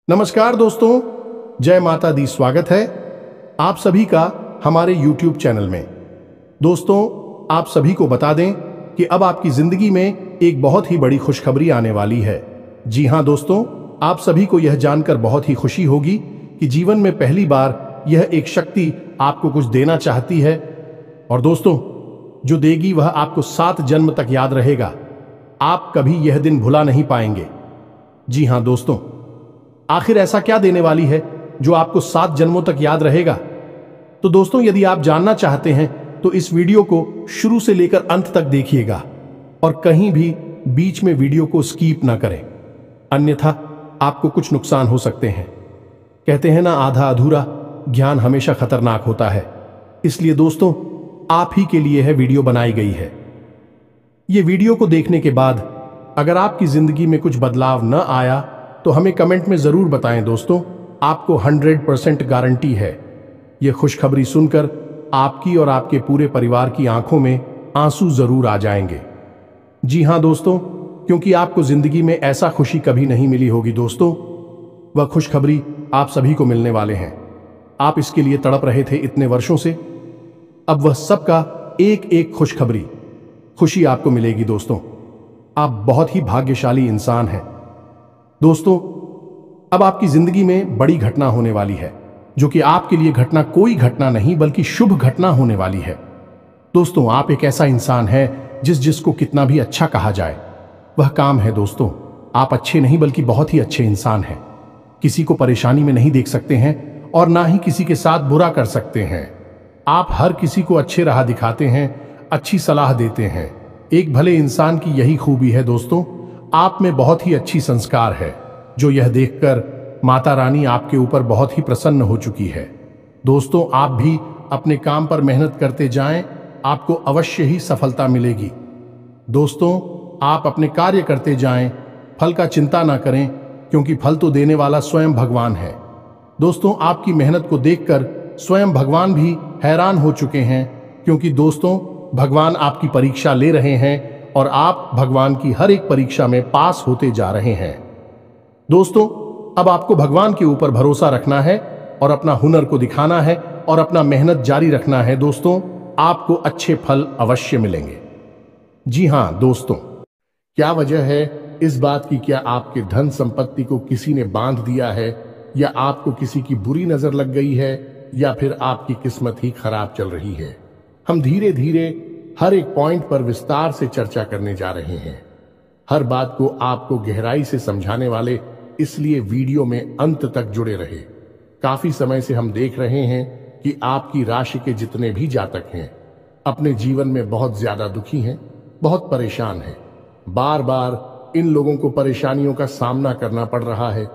नमस्कार दोस्तों, जय माता दी। स्वागत है आप सभी का हमारे YouTube चैनल में। दोस्तों, आप सभी को बता दें कि अब आपकी जिंदगी में एक बहुत ही बड़ी खुशखबरी आने वाली है। जी हां दोस्तों, आप सभी को यह जानकर बहुत ही खुशी होगी कि जीवन में पहली बार यह एक शक्ति आपको कुछ देना चाहती है, और दोस्तों जो देगी वह आपको 7 जन्म तक याद रहेगा। आप कभी यह दिन भुला नहीं पाएंगे। जी हां दोस्तों, आखिर ऐसा क्या देने वाली है जो आपको 7 जन्मों तक याद रहेगा? तो दोस्तों, यदि आप जानना चाहते हैं तो इस वीडियो को शुरू से लेकर अंत तक देखिएगा और कहीं भी बीच में वीडियो को स्किप ना करें, अन्यथा आपको कुछ नुकसान हो सकते हैं। कहते हैं ना, आधा अधूरा ज्ञान हमेशा खतरनाक होता है। इसलिए दोस्तों, आप ही के लिए यह वीडियो बनाई गई है। यह वीडियो को देखने के बाद अगर आपकी जिंदगी में कुछ बदलाव न आया तो हमें कमेंट में जरूर बताएं। दोस्तों, आपको 100% गारंटी है यह खुशखबरी सुनकर आपकी और आपके पूरे परिवार की आंखों में आंसू जरूर आ जाएंगे। जी हां दोस्तों, क्योंकि आपको जिंदगी में ऐसा खुशी कभी नहीं मिली होगी। दोस्तों, वह खुशखबरी आप सभी को मिलने वाले हैं। आप इसके लिए तड़प रहे थे इतने वर्षों से, अब वह सबका एक एक खुशी आपको मिलेगी। दोस्तों, आप बहुत ही भाग्यशाली इंसान हैं। दोस्तों, अब आपकी जिंदगी में बड़ी घटना होने वाली है, जो कि आपके लिए घटना कोई घटना नहीं बल्कि शुभ घटना होने वाली है। दोस्तों, आप एक ऐसा इंसान है जिसको कितना भी अच्छा कहा जाए वह काम है। दोस्तों, आप अच्छे नहीं बल्कि बहुत ही अच्छे इंसान हैं। किसी को परेशानी में नहीं देख सकते हैं और ना ही किसी के साथ बुरा कर सकते हैं। आप हर किसी को अच्छे राह दिखाते हैं, अच्छी सलाह देते हैं। एक भले इंसान की यही खूबी है। दोस्तों, आप में बहुत ही अच्छी संस्कार है, जो यह देखकर माता रानी आपके ऊपर बहुत ही प्रसन्न हो चुकी है। दोस्तों, आप भी अपने काम पर मेहनत करते जाएं, आपको अवश्य ही सफलता मिलेगी। दोस्तों, आप अपने कार्य करते जाएं, फल का चिंता ना करें, क्योंकि फल तो देने वाला स्वयं भगवान है। दोस्तों, आपकी मेहनत को देखकर स्वयं भगवान भी हैरान हो चुके हैं, क्योंकि दोस्तों भगवान आपकी परीक्षा ले रहे हैं और आप भगवान की हर एक परीक्षा में पास होते जा रहे हैं। दोस्तों, अब आपको भगवान के ऊपर भरोसा रखना है और अपना हुनर को दिखाना है और अपना मेहनत जारी रखना है। दोस्तों, आपको अच्छे फल अवश्य मिलेंगे। जी हां दोस्तों, क्या वजह है इस बात की? क्या आपके धन संपत्ति को किसी ने बांध दिया है, या आपको किसी की बुरी नजर लग गई है, या फिर आपकी किस्मत ही खराब चल रही है? हम धीरे धीरे हर एक पॉइंट पर विस्तार से चर्चा करने जा रहे हैं। हर बात को आपको गहराई से समझाने वाले, इसलिए वीडियो में अंत तक जुड़े रहे। काफी समय से हम देख रहे हैं कि आपकी राशि के जितने भी जातक हैं अपने जीवन में बहुत ज्यादा दुखी हैं, बहुत परेशान हैं। बार बार इन लोगों को परेशानियों का सामना करना पड़ रहा है,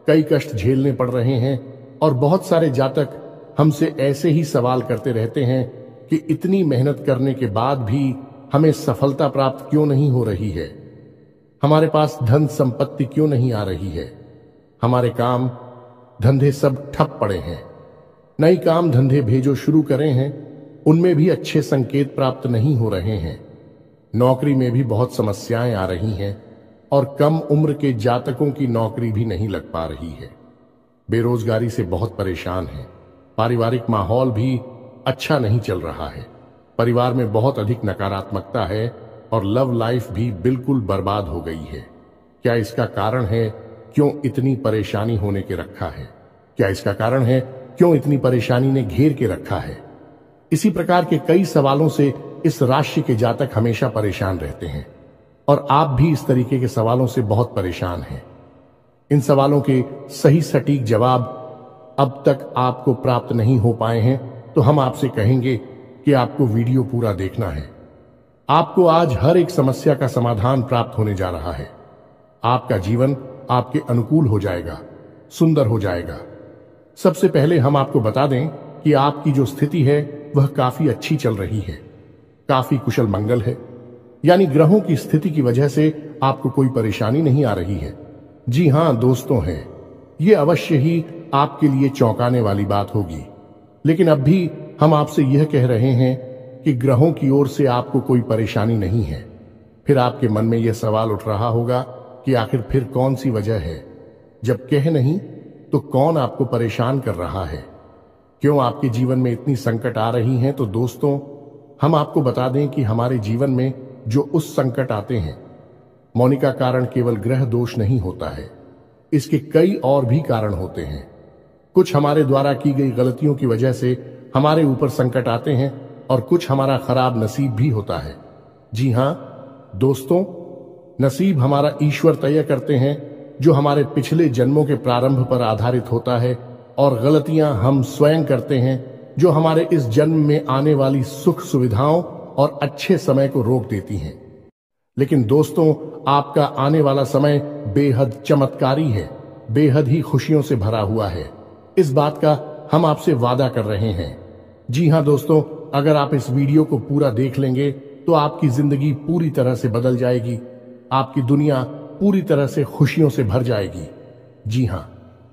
कई कष्ट झेलने पड़ रहे हैं, और बहुत सारे जातक हमसे ऐसे ही सवाल करते रहते हैं कि इतनी मेहनत करने के बाद भी हमें सफलता प्राप्त क्यों नहीं हो रही है, हमारे पास धन संपत्ति क्यों नहीं आ रही है, हमारे काम धंधे सब ठप पड़े हैं। नए काम धंधे भेजो शुरू करें हैं, उनमें भी अच्छे संकेत प्राप्त नहीं हो रहे हैं। नौकरी में भी बहुत समस्याएं आ रही हैं और कम उम्र के जातकों की नौकरी भी नहीं लग पा रही है। बेरोजगारी से बहुत परेशान हैं। पारिवारिक माहौल भी अच्छा नहीं चल रहा है। परिवार में बहुत अधिक नकारात्मकता है और लव लाइफ भी बिल्कुल बर्बाद हो गई है। क्या इसका कारण है क्यों इतनी परेशानी होने के रखा है? क्या इसका कारण है क्यों इतनी परेशानी ने घेर के रखा है? इसी प्रकार के कई सवालों से इस राशि के जातक हमेशा परेशान रहते हैं, और आप भी इस तरीके के सवालों से बहुत परेशान हैं। इन सवालों के सही सटीक जवाब अब तक आपको प्राप्त नहीं हो पाए हैं, तो हम आपसे कहेंगे कि आपको वीडियो पूरा देखना है। आपको आज हर एक समस्या का समाधान प्राप्त होने जा रहा है। आपका जीवन आपके अनुकूल हो जाएगा, सुंदर हो जाएगा। सबसे पहले हम आपको बता दें कि आपकी जो स्थिति है वह काफी अच्छी चल रही है, काफी कुशल मंगल है, यानी ग्रहों की स्थिति की वजह से आपको कोई परेशानी नहीं आ रही है। जी हां दोस्तों, है ये अवश्य ही आपके लिए चौंकाने वाली बात होगी, लेकिन अब भी हम आपसे यह कह रहे हैं कि ग्रहों की ओर से आपको कोई परेशानी नहीं है। फिर आपके मन में यह सवाल उठ रहा होगा कि आखिर फिर कौन सी वजह है, जब कह नहीं तो कौन आपको परेशान कर रहा है, क्यों आपके जीवन में इतनी संकट आ रही हैं? तो दोस्तों, हम आपको बता दें कि हमारे जीवन में जो उस संकट आते हैं, मौनी का कारण केवल ग्रह दोष नहीं होता है, इसके कई और भी कारण होते हैं। कुछ हमारे द्वारा की गई गलतियों की वजह से हमारे ऊपर संकट आते हैं और कुछ हमारा खराब नसीब भी होता है। जी हां दोस्तों, नसीब हमारा ईश्वर तय करते हैं, जो हमारे पिछले जन्मों के प्रारंभ पर आधारित होता है, और गलतियां हम स्वयं करते हैं, जो हमारे इस जन्म में आने वाली सुख सुविधाओं और अच्छे समय को रोक देती हैं। लेकिन दोस्तों, आपका आने वाला समय बेहद चमत्कारी है, बेहद ही खुशियों से भरा हुआ है। इस बात का हम आपसे वादा कर रहे हैं। जी हां दोस्तों, अगर आप इस वीडियो को पूरा देख लेंगे तो आपकी जिंदगी पूरी तरह से बदल जाएगी, आपकी दुनिया पूरी तरह से खुशियों से भर जाएगी। जी हां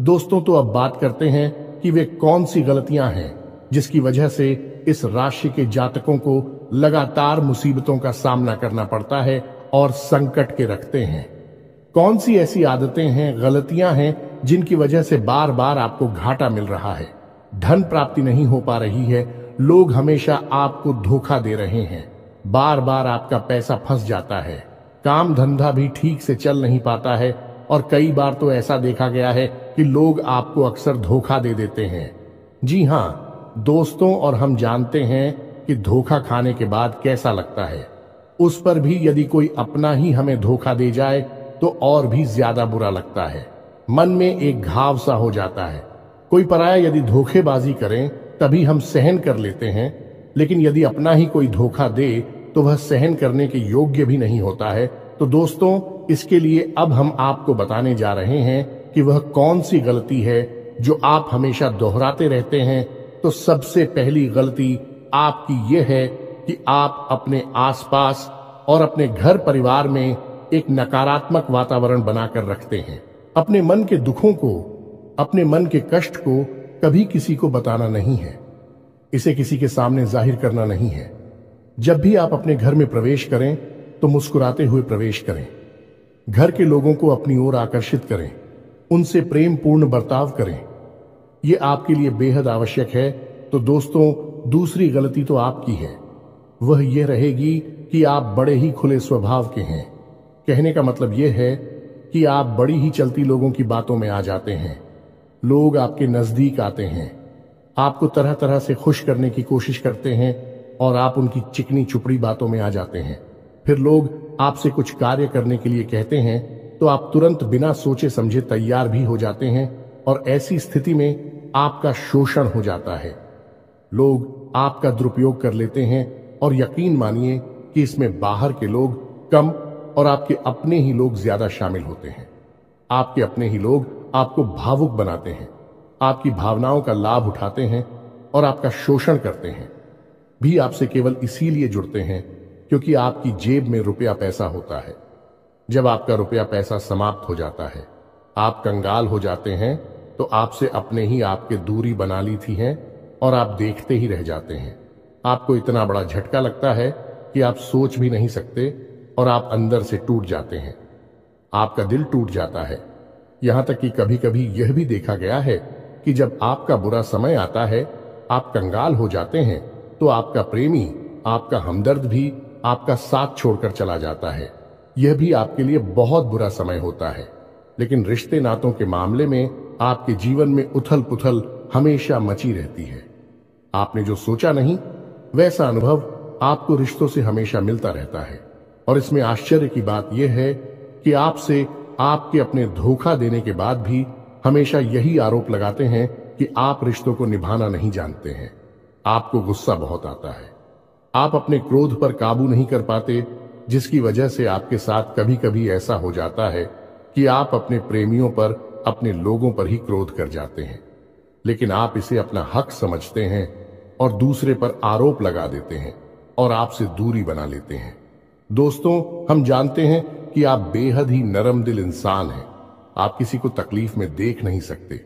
दोस्तों, तो अब बात करते हैं कि वे कौन सी गलतियां हैं जिसकी वजह से इस राशि के जातकों को लगातार मुसीबतों का सामना करना पड़ता है और संकट के रखते हैं। कौन सी ऐसी आदतें हैं, गलतियां हैं जिनकी वजह से बार बार आपको घाटा मिल रहा है, धन प्राप्ति नहीं हो पा रही है, लोग हमेशा आपको धोखा दे रहे हैं, बार बार आपका पैसा फंस जाता है, काम धंधा भी ठीक से चल नहीं पाता है, और कई बार तो ऐसा देखा गया है कि लोग आपको अक्सर धोखा दे देते हैं। जी हां दोस्तों, और हम जानते हैं कि धोखा खाने के बाद कैसा लगता है। उस पर भी यदि कोई अपना ही हमें धोखा दे जाए तो और भी ज्यादा बुरा लगता है, मन में एक घाव सा हो जाता है। कोई पराया यदि धोखेबाजी करे तभी हम सहन कर लेते हैं, लेकिन यदि अपना ही कोई धोखा दे तो वह सहन करने के योग्य भी नहीं होता है। तो दोस्तों, इसके लिए अब हम आपको बताने जा रहे हैं कि वह कौन सी गलती है जो आप हमेशा दोहराते रहते हैं। तो सबसे पहली गलती आपकी यह है कि आप अपने आसपास और अपने घर परिवार में एक नकारात्मक वातावरण बनाकर रखते हैं। अपने मन के दुखों को, अपने मन के कष्ट को कभी किसी को बताना नहीं है, इसे किसी के सामने जाहिर करना नहीं है। जब भी आप अपने घर में प्रवेश करें तो मुस्कुराते हुए प्रवेश करें, घर के लोगों को अपनी ओर आकर्षित करें, उनसे प्रेम पूर्ण बर्ताव करें। यह आपके लिए बेहद आवश्यक है। तो दोस्तों, दूसरी गलती तो आपकी है, वह यह रहेगी कि आप बड़े ही खुले स्वभाव के हैं। कहने का मतलब यह है कि आप बड़ी ही चलती लोगों की बातों में आ जाते हैं, लोग आपके नजदीक आते हैं, आपको तरह तरह से खुश करने की कोशिश करते हैं और आप उनकी चिकनी चुपड़ी बातों में आ जाते हैं। फिर लोग आपसे कुछ कार्य करने के लिए कहते हैं तो आप तुरंत बिना सोचे समझे तैयार भी हो जाते हैं, और ऐसी स्थिति में आपका शोषण हो जाता है। लोग आपका दुरुपयोग कर लेते हैं, और यकीन मानिए कि इसमें बाहर के लोग कम और आपके अपने ही लोग ज्यादा शामिल होते हैं। आपके अपने ही लोग आपको भावुक बनाते हैं, आपकी भावनाओं का लाभ उठाते हैं और आपका शोषण करते हैं। भी आपसे केवल इसीलिए जुड़ते हैं क्योंकि आपकी जेब में रुपया पैसा होता है। जब आपका रुपया पैसा समाप्त हो जाता है, आप कंगाल हो जाते हैं, तो आपसे अपने ही आपके दूरी बना ली थी है और आप देखते ही रह जाते हैं। आपको इतना बड़ा झटका लगता है कि आप सोच भी नहीं सकते और आप अंदर से टूट जाते हैं। आपका दिल टूट जाता है। यहां तक कि कभी कभी यह भी देखा गया है कि जब आपका बुरा समय आता है, आप कंगाल हो जाते हैं, तो आपका प्रेमी, आपका हमदर्द भी आपका साथ छोड़कर चला जाता है। यह भी आपके लिए बहुत बुरा समय होता है। लेकिन रिश्ते नातों के मामले में आपके जीवन में उथल पुथल हमेशा मची रहती है। आपने जो सोचा नहीं, वैसा अनुभव आपको रिश्तों से हमेशा मिलता रहता है। और इसमें आश्चर्य की बात यह है कि आपसे आपके अपने धोखा देने के बाद भी हमेशा यही आरोप लगाते हैं कि आप रिश्तों को निभाना नहीं जानते हैं। आपको गुस्सा बहुत आता है, आप अपने क्रोध पर काबू नहीं कर पाते, जिसकी वजह से आपके साथ कभी कभी ऐसा हो जाता है कि आप अपने प्रेमियों पर, अपने लोगों पर ही क्रोध कर जाते हैं। लेकिन आप इसे अपना हक समझते हैं और दूसरे पर आरोप लगा देते हैं और आपसे दूरी बना लेते हैं। दोस्तों, हम जानते हैं कि आप बेहद ही नरम दिल इंसान हैं। आप किसी को तकलीफ में देख नहीं सकते।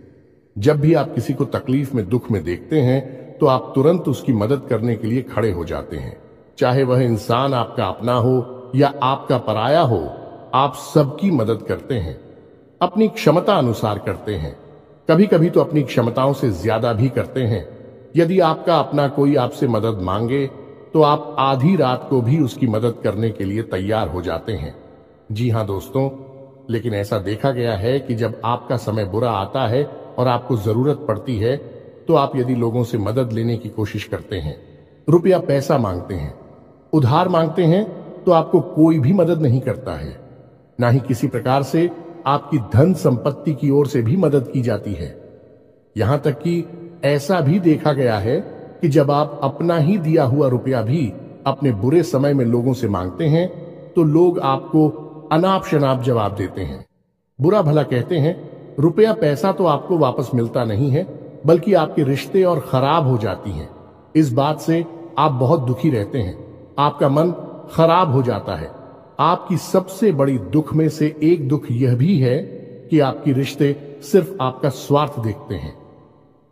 जब भी आप किसी को तकलीफ में, दुख में देखते हैं तो आप तुरंत उसकी मदद करने के लिए खड़े हो जाते हैं। चाहे वह इंसान आपका अपना हो या आपका पराया हो, आप सबकी मदद करते हैं, अपनी क्षमता अनुसार करते हैं। कभी कभी तो अपनी क्षमताओं से ज्यादा भी करते हैं। यदि आपका अपना कोई आपसे मदद मांगे तो आप आधी रात को भी उसकी मदद करने के लिए तैयार हो जाते हैं। जी हां दोस्तों, लेकिन ऐसा देखा गया है कि जब आपका समय बुरा आता है और आपको जरूरत पड़ती है तो आप यदि लोगों से मदद लेने की कोशिश करते हैं, रुपया पैसा मांगते हैं, उधार मांगते हैं, तो आपको कोई भी मदद नहीं करता है। ना ही किसी प्रकार से आपकी धन संपत्ति की ओर से भी मदद की जाती है। यहां तक कि ऐसा भी देखा गया है कि जब आप अपना ही दिया हुआ रुपया भी अपने बुरे समय में लोगों से मांगते हैं तो लोग आपको अनाप शनाप जवाब देते हैं, बुरा भला कहते हैं। रुपया पैसा तो आपको वापस मिलता नहीं है, बल्कि आपके रिश्ते और खराब हो जाती हैं। इस बात से आप बहुत दुखी रहते हैं, आपका मन खराब हो जाता है। आपकी सबसे बड़ी दुख में से एक दुख यह भी है कि आपके रिश्ते सिर्फ आपका स्वार्थ देखते हैं,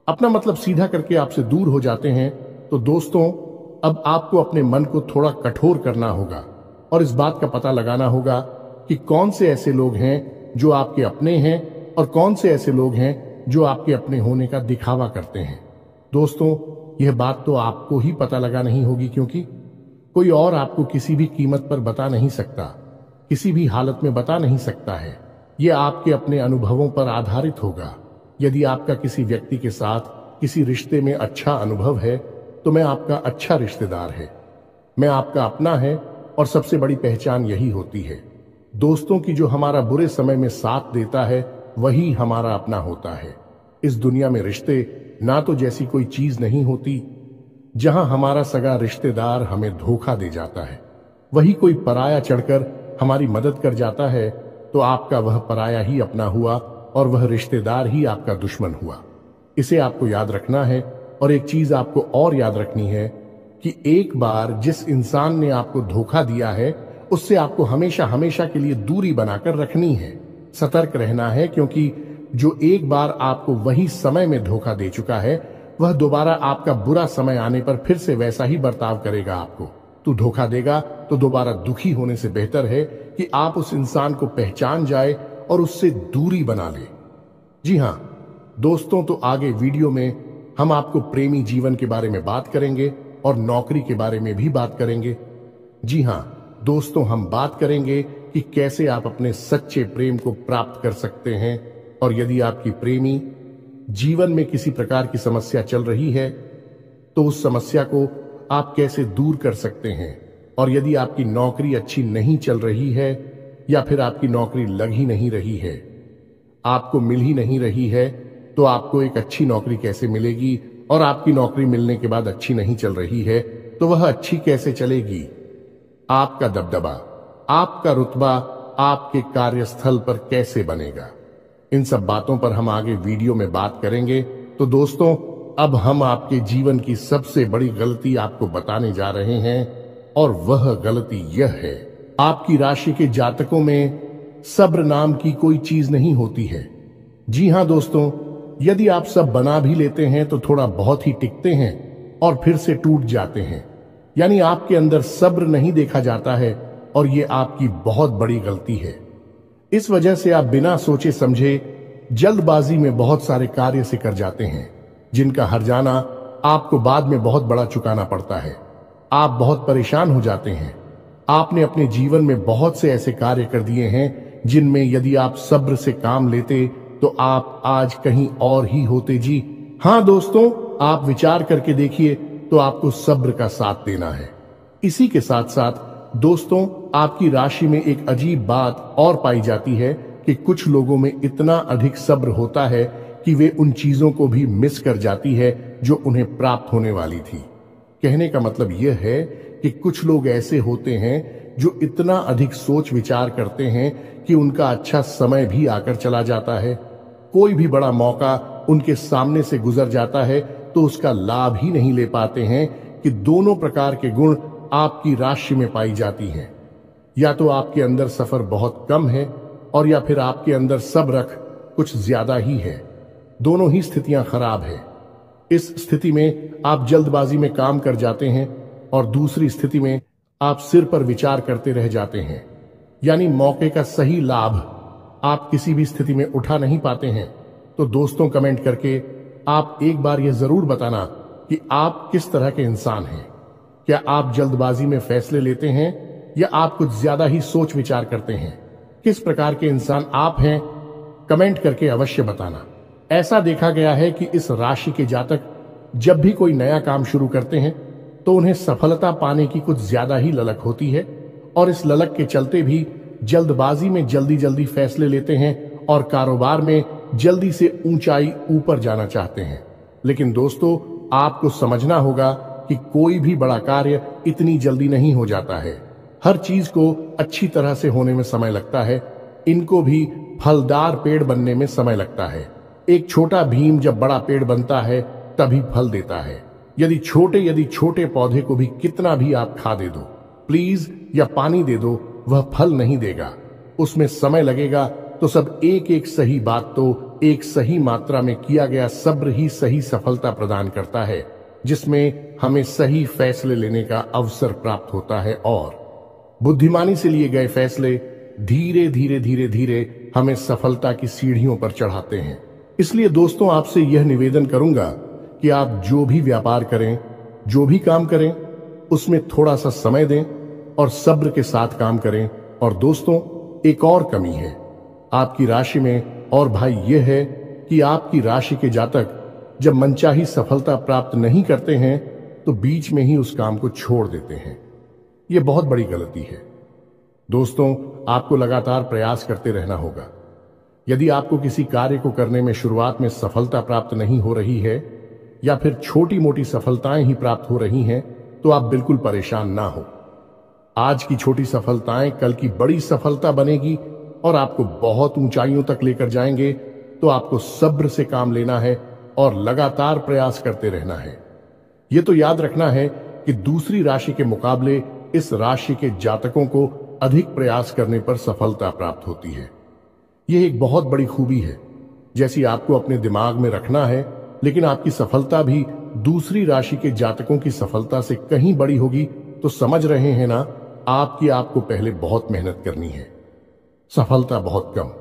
अपना मतलब सीधा करके आपसे दूर हो जाते हैं। तो दोस्तों, अब आपको अपने मन को थोड़ा कठोर करना होगा और इस बात का पता लगाना होगा कि कौन से ऐसे लोग हैं जो आपके अपने हैं और कौन से ऐसे लोग हैं जो आपके अपने होने का दिखावा करते हैं। दोस्तों, यह बात तो आपको ही पता लगा नहीं होगी, क्योंकि कोई और आपको किसी भी कीमत पर बता नहीं सकता, किसी भी हालत में बता नहीं सकता है। यह आपके अपने अनुभवों पर आधारित होगा। यदि आपका किसी व्यक्ति के साथ किसी रिश्ते में अच्छा अनुभव है तो मैं आपका अच्छा रिश्तेदार है, मैं आपका अपना है और सबसे बड़ी पहचान यही होती है। दोस्तों की जो हमारा बुरे समय में साथ देता है वही हमारा अपना होता है। इस दुनिया में रिश्ते ना तो जैसी कोई चीज नहीं होती। जहां हमारा सगा रिश्तेदार हमें धोखा दे जाता है, वही कोई पराया चढ़कर हमारी मदद कर जाता है, तो आपका वह पराया ही अपना हुआ और वह रिश्तेदार ही आपका दुश्मन हुआ। इसे आपको याद रखना है। और एक चीज आपको और याद रखनी है कि एक बार जिस इंसान ने आपको धोखा दिया है उससे आपको हमेशा हमेशा के लिए दूरी बनाकर रखनी है, सतर्क रहना है, क्योंकि जो एक बार आपको वही समय में धोखा दे चुका है वह दोबारा आपका बुरा समय आने पर फिर से वैसा ही बर्ताव करेगा। आपको तो धोखा देगा तो दोबारा दुखी होने से बेहतर है कि आप उस इंसान को पहचान जाए और उससे दूरी बना ले। जी हां दोस्तों, तो आगे वीडियो में हम आपको प्रेमी जीवन के बारे में बात करेंगे और नौकरी के बारे में भी बात करेंगे। जी हां दोस्तों, हम बात करेंगे कि कैसे आप अपने सच्चे प्रेम को प्राप्त कर सकते हैं, और यदि आपकी प्रेमी जीवन में किसी प्रकार की समस्या चल रही है तो उस समस्या को आप कैसे दूर कर सकते हैं। और यदि आपकी नौकरी अच्छी नहीं चल रही है या फिर आपकी नौकरी लग ही नहीं रही है, आपको मिल ही नहीं रही है, तो आपको एक अच्छी नौकरी कैसे मिलेगी, और आपकी नौकरी मिलने के बाद अच्छी नहीं चल रही है तो वह अच्छी कैसे चलेगी। आपका दबदबा, आपका रुतबा आपके कार्यस्थल पर कैसे बनेगा, इन सब बातों पर हम आगे वीडियो में बात करेंगे। तो दोस्तों, अब हम आपके जीवन की सबसे बड़ी गलती आपको बताने जा रहे हैं, और वह गलती यह है, आपकी राशि के जातकों में सब्र नाम की कोई चीज नहीं होती है। जी हां दोस्तों, यदि आप सब बना भी लेते हैं तो थोड़ा बहुत ही टिकते हैं और फिर से टूट जाते हैं। यानी आपके अंदर सब्र नहीं देखा जाता है, और ये आपकी बहुत बड़ी गलती है। इस वजह से आप बिना सोचे समझे जल्दबाजी में बहुत सारे कार्य से कर जाते हैं, जिनका हर्जाना आपको बाद में बहुत बड़ा चुकाना पड़ता है। आप बहुत परेशान हो जाते हैं। आपने अपने जीवन में बहुत से ऐसे कार्य कर दिए हैं जिनमें यदि आप सब्र से काम लेते तो आप आज कहीं और ही होते। जी हां दोस्तों, आप विचार करके देखिए, तो आपको सब्र का साथ देना है। इसी के साथ साथ दोस्तों, आपकी राशि में एक अजीब बात और पाई जाती है कि कुछ लोगों में इतना अधिक सब्र होता है कि वे उन चीजों को भी मिस कर जाती है जो उन्हें प्राप्त होने वाली थी। कहने का मतलब यह है कि कुछ लोग ऐसे होते हैं जो इतना अधिक सोच विचार करते हैं कि उनका अच्छा समय भी आकर चला जाता है। कोई भी बड़ा मौका उनके सामने से गुजर जाता है तो उसका लाभ ही नहीं ले पाते हैं कि दोनों प्रकार के गुण आपकी राशि में पाई जाती हैं। या तो आपके अंदर सफर बहुत कम है, और या फिर आपके अंदर सब्र कुछ ज्यादा ही है। दोनों ही स्थितियां खराब है। इस स्थिति में आप जल्दबाजी में काम कर जाते हैं, और दूसरी स्थिति में आप सिर पर विचार करते रह जाते हैं। यानी मौके का सही लाभ आप किसी भी स्थिति में उठा नहीं पाते हैं। तो दोस्तों कमेंट करके आप एक बार यह जरूर बताना कि आप किस तरह के इंसान हैं। क्या आप जल्दबाजी में फैसले लेते हैं या आप कुछ ज्यादा ही सोच विचार करते हैं? किस प्रकार के इंसान आप हैं, कमेंट करके अवश्य बताना। ऐसा देखा गया है कि इस राशि के जातक जब भी कोई नया काम शुरू करते हैं तो उन्हें सफलता पाने की कुछ ज्यादा ही ललक होती है और इस ललक के चलते भी जल्दबाजी में जल्दी जल्दी फैसले लेते हैं और कारोबार में जल्दी से ऊंचाई ऊपर जाना चाहते हैं। लेकिन दोस्तों, आपको समझना होगा कि कोई भी बड़ा कार्य इतनी जल्दी नहीं हो जाता है। हर चीज को अच्छी तरह से होने में समय लगता है। इनको भी फलदार पेड़ बनने में समय लगता है। एक छोटा भीम जब बड़ा पेड़ बनता है तभी फल देता है। यदि छोटे पौधे को भी कितना भी आप खा दे दो, प्लीज, या पानी दे दो, वह फल नहीं देगा। उसमें समय लगेगा। तो सब एक एक सही बात तो एक सही मात्रा में किया गया सब्र ही सही सफलता प्रदान करता है, जिसमें हमें सही फैसले लेने का अवसर प्राप्त होता है और बुद्धिमानी से लिए गए फैसले धीरे धीरे धीरे धीरे हमें सफलता की सीढ़ियों पर चढ़ाते हैं। इसलिए दोस्तों, आपसे यह निवेदन करूंगा कि आप जो भी व्यापार करें, जो भी काम करें, उसमें थोड़ा सा समय दें और सब्र के साथ काम करें। और दोस्तों, एक और कमी है आपकी राशि में, और भाई यह है कि आपकी राशि के जातक जब मनचाही सफलता प्राप्त नहीं करते हैं तो बीच में ही उस काम को छोड़ देते हैं। यह बहुत बड़ी गलती है। दोस्तों, आपको लगातार प्रयास करते रहना होगा। यदि आपको किसी कार्य को करने में शुरुआत में सफलता प्राप्त नहीं हो रही है या फिर छोटी मोटी सफलताएं ही प्राप्त हो रही हैं, तो आप बिल्कुल परेशान ना हो। आज की छोटी सफलताएं कल की बड़ी सफलता बनेगी और आपको बहुत ऊंचाइयों तक लेकर जाएंगे। तो आपको सब्र से काम लेना है और लगातार प्रयास करते रहना है। यह तो याद रखना है कि दूसरी राशि के मुकाबले इस राशि के जातकों को अधिक प्रयास करने पर सफलता प्राप्त होती है। यह एक बहुत बड़ी खूबी है, जैसी आपको अपने दिमाग में रखना है। लेकिन आपकी सफलता भी दूसरी राशि के जातकों की सफलता से कहीं बड़ी होगी। तो समझ रहे हैं ना, आपको पहले बहुत मेहनत करनी है, सफलता बहुत कम।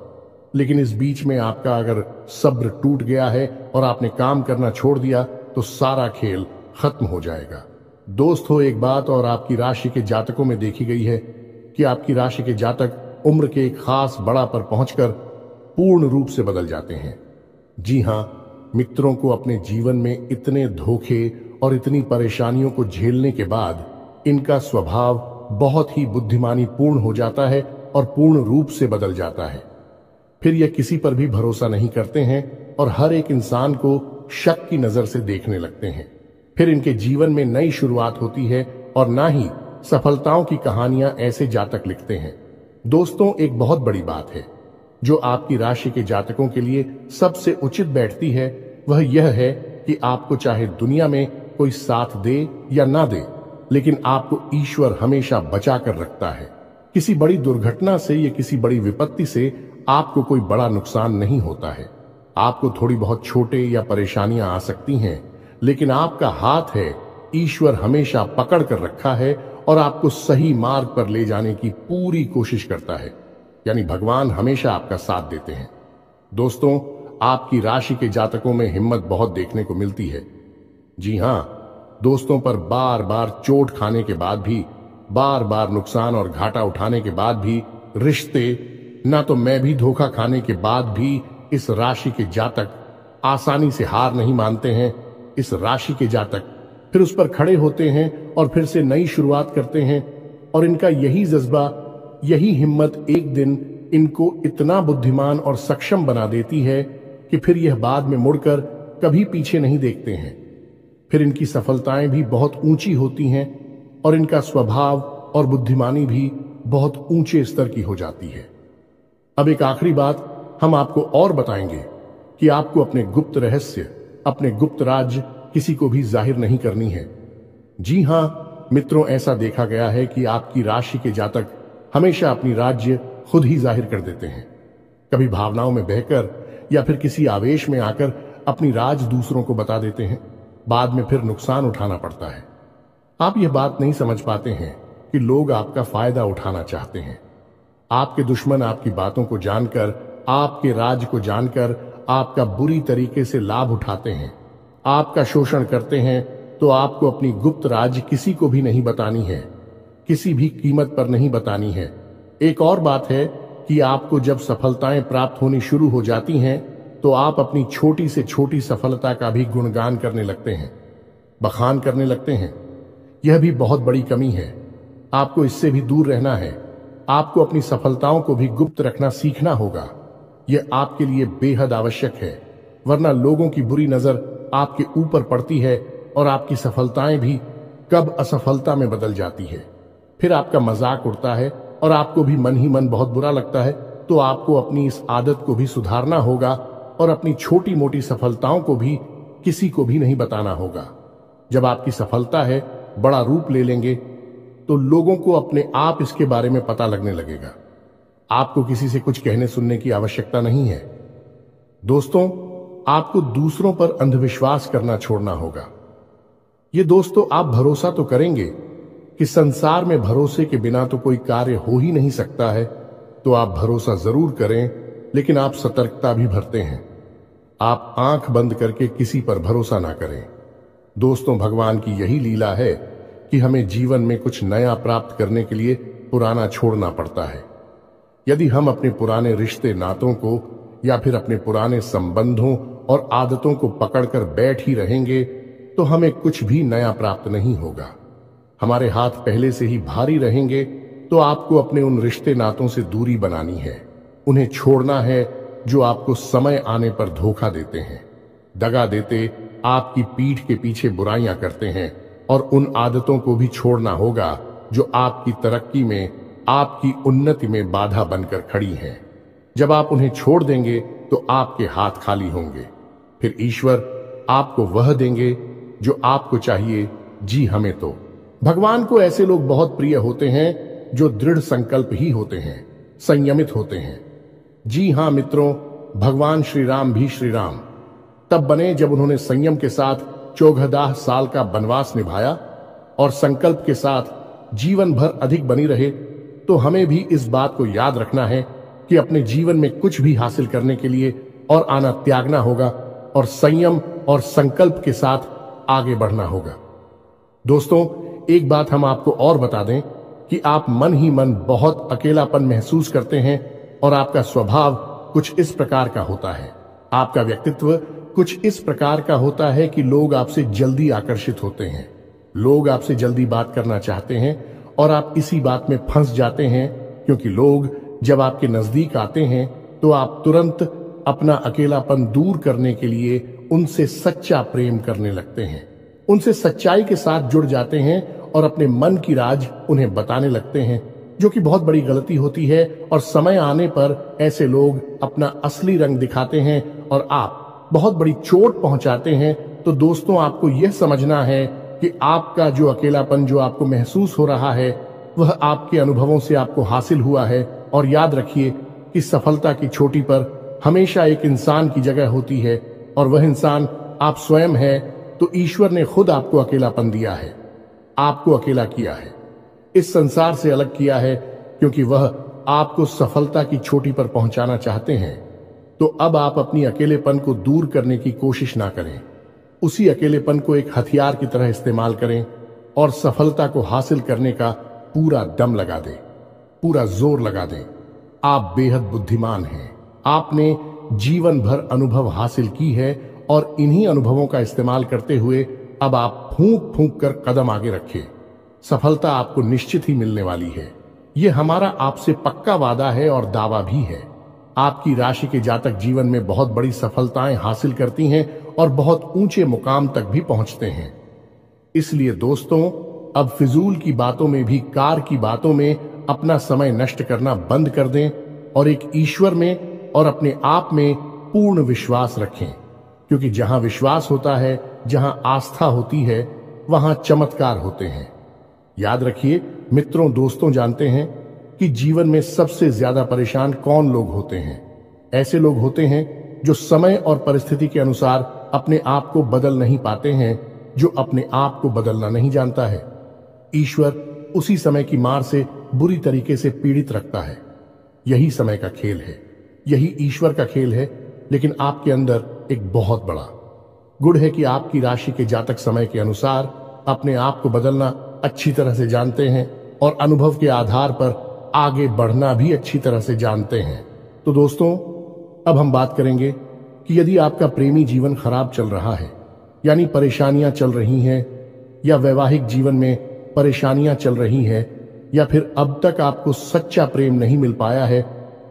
लेकिन इस बीच में आपका अगर सब्र टूट गया है और आपने काम करना छोड़ दिया तो सारा खेल खत्म हो जाएगा। दोस्तों, एक बात और आपकी राशि के जातकों में देखी गई है कि आपकी राशि के जातक उम्र के एक खास बड़ा पर पहुंचकर पूर्ण रूप से बदल जाते हैं। जी हां मित्रों, को अपने जीवन में इतने धोखे और इतनी परेशानियों को झेलने के बाद इनका स्वभाव बहुत ही बुद्धिमानी पूर्ण हो जाता है और पूर्ण रूप से बदल जाता है। फिर यह किसी पर भी भरोसा नहीं करते हैं और हर एक इंसान को शक की नजर से देखने लगते हैं। फिर इनके जीवन में नई शुरुआत होती है और ना ही सफलताओं की कहानियां ऐसे जातक लिखते हैं। दोस्तों, एक बहुत बड़ी बात है जो आपकी राशि के जातकों के लिए सबसे उचित बैठती है, वह यह है कि आपको चाहे दुनिया में कोई साथ दे या ना दे, लेकिन आपको ईश्वर हमेशा बचा कर रखता है। किसी बड़ी दुर्घटना से या किसी बड़ी विपत्ति से आपको कोई बड़ा नुकसान नहीं होता है। आपको थोड़ी बहुत छोटे या परेशानियां आ सकती हैं, लेकिन आपका हाथ है ईश्वर हमेशा पकड़ कर रखा है और आपको सही मार्ग पर ले जाने की पूरी कोशिश करता है। यानी भगवान हमेशा आपका साथ देते हैं। दोस्तों, आपकी राशि के जातकों में हिम्मत बहुत देखने को मिलती है। जी हां दोस्तों, पर बार बार चोट खाने के बाद भी, बार बार नुकसान और घाटा उठाने के बाद भी, रिश्ते ना तो मैं भी धोखा खाने के बाद भी इस राशि के जातक आसानी से हार नहीं मानते हैं। इस राशि के जातक फिर उस पर खड़े होते हैं और फिर से नई शुरुआत करते हैं। और इनका यही जज्बा, यही हिम्मत एक दिन इनको इतना बुद्धिमान और सक्षम बना देती है कि फिर यह बाद में मुड़कर कभी पीछे नहीं देखते हैं। फिर इनकी सफलताएं भी बहुत ऊंची होती हैं और इनका स्वभाव और बुद्धिमानी भी बहुत ऊंचे स्तर की हो जाती है। अब एक आखिरी बात हम आपको और बताएंगे कि आपको अपने गुप्त रहस्य, अपने गुप्त राज किसी को भी जाहिर नहीं करनी है। जी हां मित्रों, ऐसा देखा गया है कि आपकी राशि के जातक हमेशा अपनी राज्य खुद ही जाहिर कर देते हैं। कभी भावनाओं में बहकर या फिर किसी आवेश में आकर अपनी राज दूसरों को बता देते हैं। बाद में फिर नुकसान उठाना पड़ता है। आप यह बात नहीं समझ पाते हैं कि लोग आपका फायदा उठाना चाहते हैं। आपके दुश्मन आपकी बातों को जानकर, आपके राज को जानकर आपका बुरी तरीके से लाभ उठाते हैं, आपका शोषण करते हैं, तो आपको अपनी गुप्त राज किसी को भी नहीं बतानी है, किसी भी कीमत पर नहीं बतानी है। एक और बात है कि आपको जब सफलताएं प्राप्त होनी शुरू हो जाती हैं तो आप अपनी छोटी से छोटी सफलता का भी गुणगान करने लगते हैं, बखान करने लगते हैं। यह भी बहुत बड़ी कमी है। आपको इससे भी दूर रहना है। आपको अपनी सफलताओं को भी गुप्त रखना सीखना होगा। यह आपके लिए बेहद आवश्यक है, वरना लोगों की बुरी नजर आपके ऊपर पड़ती है और आपकी सफलताएं भी कब असफलता में बदल जाती है। फिर आपका मजाक उड़ता है और आपको भी मन ही मन बहुत बुरा लगता है। तो आपको अपनी इस आदत को भी सुधारना होगा और अपनी छोटी मोटी सफलताओं को भी किसी को भी नहीं बताना होगा। जब आपकी सफलता है बड़ा रूप ले लेंगे तो लोगों को अपने आप इसके बारे में पता लगने लगेगा। आपको किसी से कुछ कहने सुनने की आवश्यकता नहीं है। दोस्तों, आपको दूसरों पर अंधविश्वास करना छोड़ना होगा। ये दोस्तों, आप भरोसा तो करेंगे कि संसार में भरोसे के बिना तो कोई कार्य हो ही नहीं सकता है, तो आप भरोसा जरूर करें, लेकिन आप सतर्कता भी बरतें हैं। आप आंख बंद करके किसी पर भरोसा ना करें। दोस्तों, भगवान की यही लीला है कि हमें जीवन में कुछ नया प्राप्त करने के लिए पुराना छोड़ना पड़ता है। यदि हम अपने पुराने रिश्ते नातों को या फिर अपने पुराने संबंधों और आदतों को पकड़कर बैठ ही रहेंगे तो हमें कुछ भी नया प्राप्त नहीं होगा। हमारे हाथ पहले से ही भारी रहेंगे, तो आपको अपने उन रिश्ते नातों से दूरी बनानी है। उन्हें छोड़ना है जो आपको समय आने पर धोखा देते हैं, दगा देते, आपकी पीठ के पीछे बुराइयां करते हैं। और उन आदतों को भी छोड़ना होगा जो आपकी तरक्की में, आपकी उन्नति में बाधा बनकर खड़ी हैं। जब आप उन्हें छोड़ देंगे तो आपके हाथ खाली होंगे। फिर ईश्वर आपको वह देंगे जो आपको चाहिए। जी, हमें तो भगवान को ऐसे लोग बहुत प्रिय होते हैं जो दृढ़ संकल्प ही होते हैं, संयमित होते हैं। जी हां मित्रों, भगवान श्री राम भी श्री राम तब बने जब उन्होंने संयम के साथ 14 साल का वनवास निभाया और संकल्प के साथ जीवन भर अधिक बनी रहे। तो हमें भी इस बात को याद रखना है कि अपने जीवन में कुछ भी हासिल करने के लिए और आना त्यागना होगा और संयम और संकल्प के साथ आगे बढ़ना होगा। दोस्तों, एक बात हम आपको और बता दें कि आप मन ही मन बहुत अकेलापन महसूस करते हैं और आपका स्वभाव कुछ इस प्रकार का होता है, आपका व्यक्तित्व कुछ इस प्रकार का होता है कि लोग आपसे जल्दी आकर्षित होते हैं, लोग आपसे जल्दी बात करना चाहते हैं और आप इसी बात में फंस जाते हैं, क्योंकि लोग जब आपके नजदीक आते हैं तो आप तुरंत अपना अकेलापन दूर करने के लिए उनसे सच्चा प्रेम करने लगते हैं, उनसे सच्चाई के साथ जुड़ जाते हैं और अपने मन की राज उन्हें बताने लगते हैं, जो कि बहुत बड़ी गलती होती है। और समय आने पर ऐसे लोग अपना असली रंग दिखाते हैं और आप बहुत बड़ी चोट पहुंचाते हैं। तो दोस्तों, आपको यह समझना है कि आपका जो अकेलापन जो आपको महसूस हो रहा है वह आपके अनुभवों से आपको हासिल हुआ है। और याद रखिए कि सफलता की चोटी पर हमेशा एक इंसान की जगह होती है और वह इंसान आप स्वयं है। तो ईश्वर ने खुद आपको अकेलापन दिया है, आपको अकेला किया है, इस संसार से अलग किया है, क्योंकि वह आपको सफलता की चोटी पर पहुंचाना चाहते हैं। तो अब आप अपनी अकेलेपन को दूर करने की कोशिश ना करें, उसी अकेलेपन को एक हथियार की तरह इस्तेमाल करें और सफलता को हासिल करने का पूरा दम लगा दें, पूरा जोर लगा दें। आप बेहद बुद्धिमान हैं, आपने जीवन भर अनुभव हासिल की है और इन्हीं अनुभवों का इस्तेमाल करते हुए अब आप फूंक फूंक कर कदम आगे रखें। सफलता आपको निश्चित ही मिलने वाली है। यह हमारा आपसे पक्का वादा है और दावा भी है। आपकी राशि के जातक जीवन में बहुत बड़ी सफलताएं हासिल करती हैं और बहुत ऊंचे मुकाम तक भी पहुंचते हैं। इसलिए दोस्तों, अब फिजूल की बातों में भी, कार की बातों में अपना समय नष्ट करना बंद कर दें और एक ईश्वर में और अपने आप में पूर्ण विश्वास रखें, क्योंकि जहां विश्वास होता है, जहां आस्था होती है, वहां चमत्कार होते हैं। याद रखिए मित्रों, दोस्तों, जानते हैं कि जीवन में सबसे ज्यादा परेशान कौन लोग होते हैं? ऐसे लोग होते हैं जो समय और परिस्थिति के अनुसार अपने आप को बदल नहीं पाते हैं, जो अपने आप को बदलना नहीं जानता है। ईश्वर उसी समय की मार से बुरी तरीके से पीड़ित रखता है। यही समय का खेल है, यही ईश्वर का खेल है। लेकिन आपके अंदर एक बहुत बड़ा गुण है कि आपकी राशि के जातक समय के अनुसार अपने आप को बदलना अच्छी तरह से जानते हैं और अनुभव के आधार पर आगे बढ़ना भी अच्छी तरह से जानते हैं। तो दोस्तों, अब हम बात करेंगे कि यदि आपका प्रेमी जीवन खराब चल रहा है, यानी परेशानियां चल रही हैं, या वैवाहिक जीवन में परेशानियां चल रही हैं, या फिर अब तक आपको सच्चा प्रेम नहीं मिल पाया है,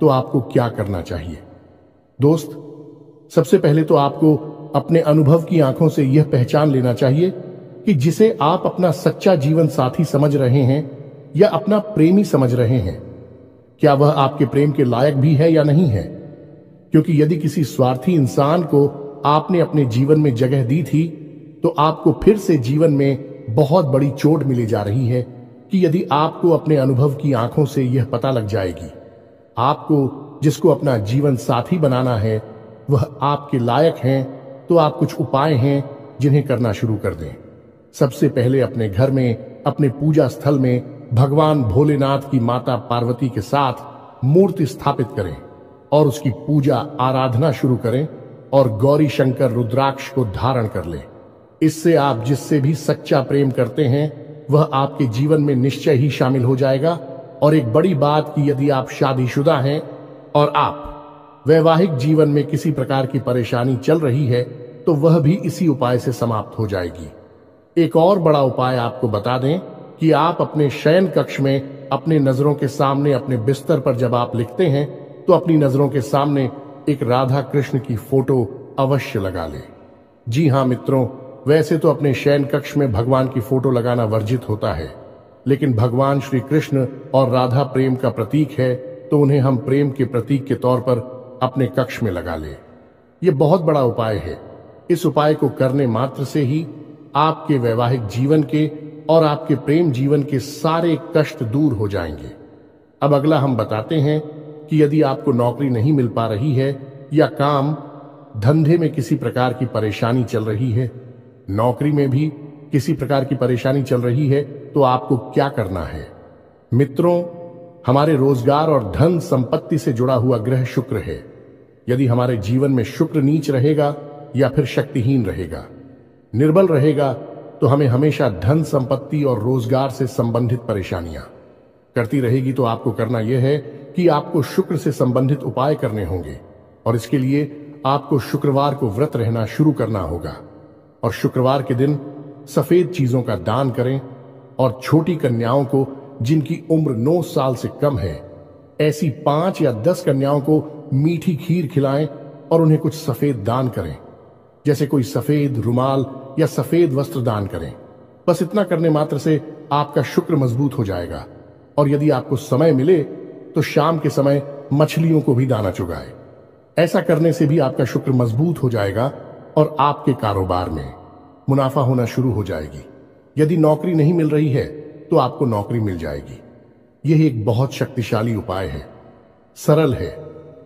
तो आपको क्या करना चाहिए। दोस्त, सबसे पहले तो आपको अपने अनुभव की आंखों से यह पहचान लेना चाहिए कि जिसे आप अपना सच्चा जीवन साथी समझ रहे हैं या अपना प्रेमी समझ रहे हैं, क्या वह आपके प्रेम के लायक भी है या नहीं है। क्योंकि यदि किसी स्वार्थी इंसान को आपने अपने जीवन में जगह दी थी, तो आपको फिर से जीवन में बहुत बड़ी चोट मिली जा रही है कि यदि आपको अपने अनुभव की आंखों से यह पता लग जाएगी आपको जिसको अपना जीवन साथी बनाना है वह आपके लायक हैं, तो आप कुछ उपाय हैं जिन्हें करना शुरू कर दें। सबसे पहले अपने घर में, अपने पूजा स्थल में भगवान भोलेनाथ की माता पार्वती के साथ मूर्ति स्थापित करें और उसकी पूजा आराधना शुरू करें और गौरी शंकर रुद्राक्ष को धारण कर लें। इससे आप जिससे भी सच्चा प्रेम करते हैं वह आपके जीवन में निश्चय ही शामिल हो जाएगा। और एक बड़ी बात कि यदि आप शादीशुदा हैं और आप वैवाहिक जीवन में किसी प्रकार की परेशानी चल रही है, तो वह भी इसी उपाय से समाप्त हो जाएगी। एक और बड़ा उपाय आपको बता दें कि आप अपने शयन कक्ष में अपने नजरों के सामने, अपने बिस्तर पर जब आप लिखते हैं, तो अपनी नजरों के सामने एक राधा कृष्ण की फोटो अवश्य लगा लें। जी हाँ मित्रों, वैसे तो अपने शयन कक्ष में भगवान की फोटो लगाना वर्जित होता है, लेकिन भगवान श्री कृष्ण और राधा प्रेम का प्रतीक है, तो उन्हें हम प्रेम के प्रतीक के तौर पर अपने कक्ष में लगा लें। यह बहुत बड़ा उपाय है। इस उपाय को करने मात्र से ही आपके वैवाहिक जीवन के और आपके प्रेम जीवन के सारे कष्ट दूर हो जाएंगे। अब अगला हम बताते हैं कि यदि आपको नौकरी नहीं मिल पा रही है या काम धंधे में किसी प्रकार की परेशानी चल रही है, नौकरी में भी किसी प्रकार की परेशानी चल रही है, तो आपको क्या करना है। मित्रों, हमारे रोजगार और धन संपत्ति से जुड़ा हुआ ग्रह शुक्र है। यदि हमारे जीवन में शुक्र नीच रहेगा या फिर शक्तिहीन रहेगा, निर्बल रहेगा, तो हमें हमेशा धन संपत्ति और रोजगार से संबंधित परेशानियां करती रहेगी। तो आपको करना यह है कि आपको शुक्र से संबंधित उपाय करने होंगे, और इसके लिए आपको शुक्रवार को व्रत रहना शुरू करना होगा। और शुक्रवार के दिन सफेद चीजों का दान करें और छोटी कन्याओं को जिनकी उम्र 9 साल से कम है, ऐसी 5 या 10 कन्याओं को मीठी खीर खिलाएं और उन्हें कुछ सफेद दान करें, जैसे कोई सफेद रुमाल या सफेद वस्त्र दान करें। बस इतना करने मात्र से आपका शुक्र मजबूत हो जाएगा। और यदि आपको समय मिले तो शाम के समय मछलियों को भी दाना चुगाए। ऐसा करने से भी आपका शुक्र मजबूत हो जाएगा और आपके कारोबार में मुनाफा होना शुरू हो जाएगी। यदि नौकरी नहीं मिल रही है तो आपको नौकरी मिल जाएगी। यह एक बहुत शक्तिशाली उपाय है, सरल है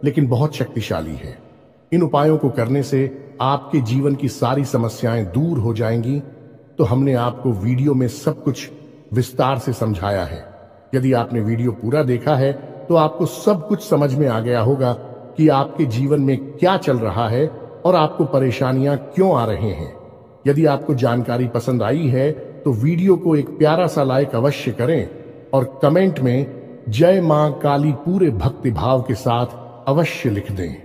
लेकिन बहुत शक्तिशाली है। इन उपायों को करने से आपके जीवन की सारी समस्याएं दूर हो जाएंगी। तो हमने आपको वीडियो में सब कुछ विस्तार से समझाया है। यदि आपने वीडियो पूरा देखा है तो आपको सब कुछ समझ में आ गया होगा कि आपके जीवन में क्या चल रहा है और आपको परेशानियां क्यों आ रहे हैं। यदि आपको जानकारी पसंद आई है तो वीडियो को एक प्यारा सा लाइक अवश्य करें और कमेंट में जय मां काली पूरे भक्ति भाव के साथ अवश्य लिख दें।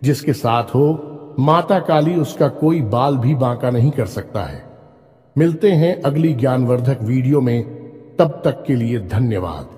जिसके साथ हो माता काली, उसका कोई बाल भी बांका नहीं कर सकता है। मिलते हैं अगली ज्ञानवर्धक वीडियो में, तब तक के लिए धन्यवाद।